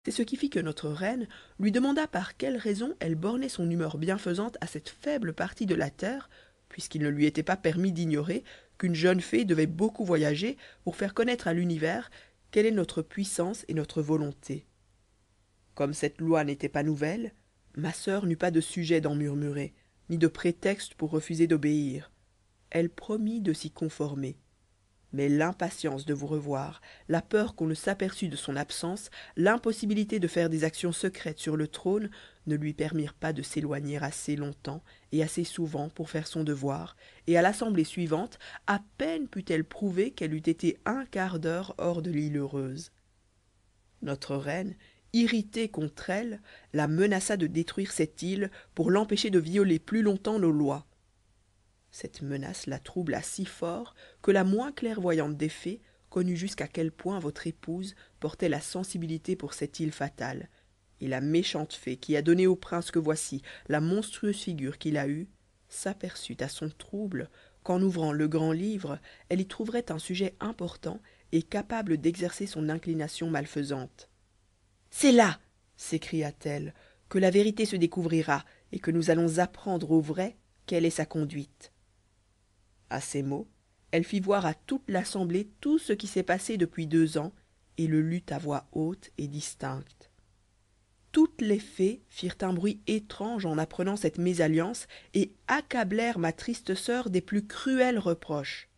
C'est ce qui fit que notre reine lui demanda par quelle raison elle bornait son humeur bienfaisante à cette faible partie de la terre, puisqu'il ne lui était pas permis d'ignorer qu'une jeune fée devait beaucoup voyager pour faire connaître à l'univers quelle est notre puissance et notre volonté. Comme cette loi n'était pas nouvelle, ma sœur n'eut pas de sujet d'en murmurer, ni de prétexte pour refuser d'obéir. Elle promit de s'y conformer. Mais l'impatience de vous revoir, la peur qu'on ne s'aperçût de son absence, l'impossibilité de faire des actions secrètes sur le trône ne lui permirent pas de s'éloigner assez longtemps et assez souvent pour faire son devoir, et à l'assemblée suivante, à peine put-elle prouver qu'elle eût été un quart d'heure hors de l'île heureuse. Notre reine, irritée contre elle, la menaça de détruire cette île pour l'empêcher de violer plus longtemps nos lois. Cette menace la troubla si fort que la moins clairvoyante des fées connut jusqu'à quel point votre épouse portait la sensibilité pour cette île fatale, et la méchante fée qui a donné au prince que voici la monstrueuse figure qu'il a eue s'aperçut à son trouble qu'en ouvrant le grand livre elle y trouverait un sujet important et capable d'exercer son inclination malfaisante. C'est là, s'écria-t-elle, que la vérité se découvrira et que nous allons apprendre au vrai quelle est sa conduite. À ces mots, elle fit voir à toute l'assemblée tout ce qui s'est passé depuis 2 ans et le lut à voix haute et distincte. Toutes les fées firent un bruit étrange en apprenant cette mésalliance et accablèrent ma triste sœur des plus cruels reproches.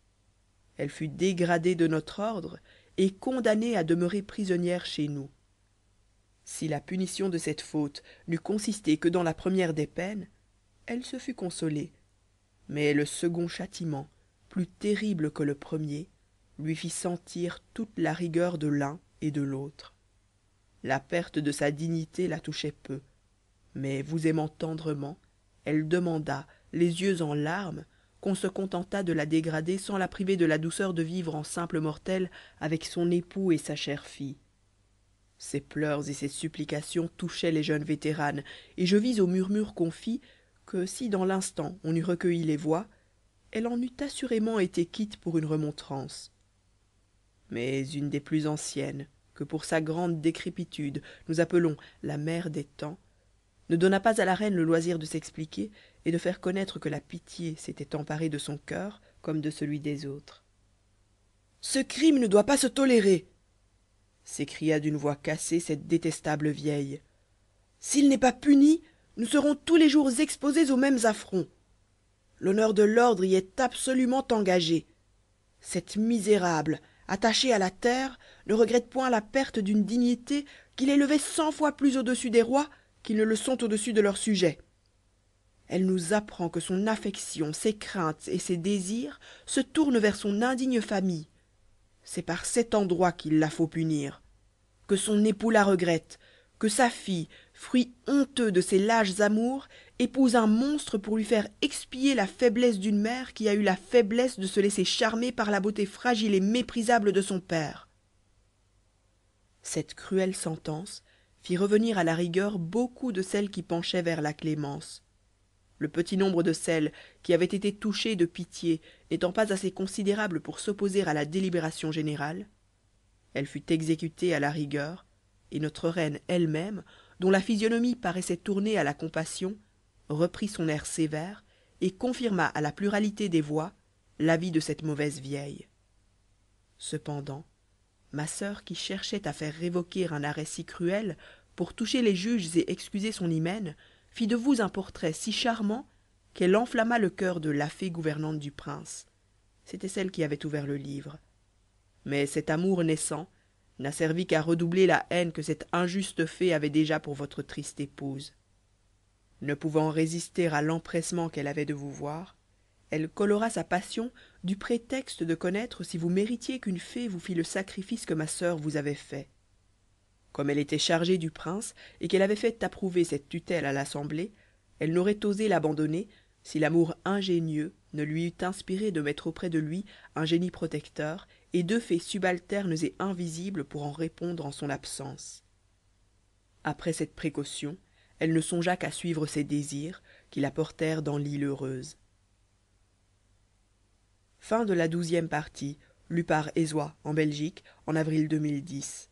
Elle fut dégradée de notre ordre et condamnée à demeurer prisonnière chez nous. Si la punition de cette faute n'eût consisté que dans la première des peines, elle se fût consolée. Mais le second châtiment, plus terrible que le premier, lui fit sentir toute la rigueur de l'un et de l'autre. La perte de sa dignité la touchait peu, mais vous aimant tendrement, elle demanda, les yeux en larmes, qu'on se contentât de la dégrader sans la priver de la douceur de vivre en simple mortelle avec son époux et sa chère fille. Ses pleurs et ses supplications touchaient les jeunes vétéranes, et je vis aux murmures qu'on fit que si dans l'instant on eût recueilli les voix, elle en eût assurément été quitte pour une remontrance. Mais une des plus anciennes, que pour sa grande décrépitude nous appelons la mère des temps, ne donna pas à la reine le loisir de s'expliquer et de faire connaître que la pitié s'était emparée de son cœur comme de celui des autres. Ce crime ne doit pas se tolérer, s'écria d'une voix cassée cette détestable vieille. S'il n'est pas puni, nous serons tous les jours exposés aux mêmes affronts. L'honneur de l'ordre y est absolument engagé. Cette misérable, attachée à la terre, ne regrette point la perte d'une dignité qui l'élevait 100 fois plus au-dessus des rois qu'ils ne le sont au-dessus de leurs sujets. Elle nous apprend que son affection, ses craintes et ses désirs se tournent vers son indigne famille. C'est par cet endroit qu'il la faut punir. Que son époux la regrette, que sa fille, fruit honteux de ses lâches amours, épouse un monstre pour lui faire expier la faiblesse d'une mère qui a eu la faiblesse de se laisser charmer par la beauté fragile et méprisable de son père. Cette cruelle sentence fit revenir à la rigueur beaucoup de celles qui penchaient vers la clémence. Le petit nombre de celles qui avaient été touchées de pitié n'étant pas assez considérable pour s'opposer à la délibération générale, elle fut exécutée à la rigueur, et notre reine elle-même, dont la physionomie paraissait tournée à la compassion, reprit son air sévère et confirma à la pluralité des voix l'avis de cette mauvaise vieille. Cependant, ma sœur qui cherchait à faire révoquer un arrêt si cruel pour toucher les juges et excuser son hymen, fit de vous un portrait si charmant qu'elle enflamma le cœur de la fée gouvernante du prince. C'était celle qui avait ouvert le livre. Mais cet amour naissant n'a servi qu'à redoubler la haine que cette injuste fée avait déjà pour votre triste épouse. Ne pouvant résister à l'empressement qu'elle avait de vous voir, elle colora sa passion du prétexte de connaître si vous méritiez qu'une fée vous fît le sacrifice que ma sœur vous avait fait. Comme elle était chargée du prince et qu'elle avait fait approuver cette tutelle à l'assemblée, elle n'aurait osé l'abandonner si l'amour ingénieux ne lui eût inspiré de mettre auprès de lui un génie protecteur et 2 fées subalternes et invisibles pour en répondre en son absence. Après cette précaution, elle ne songea qu'à suivre ses désirs qui la portèrent dans l'île heureuse. Fin de la 12e partie, lue par Ezoie en Belgique en avril 2010.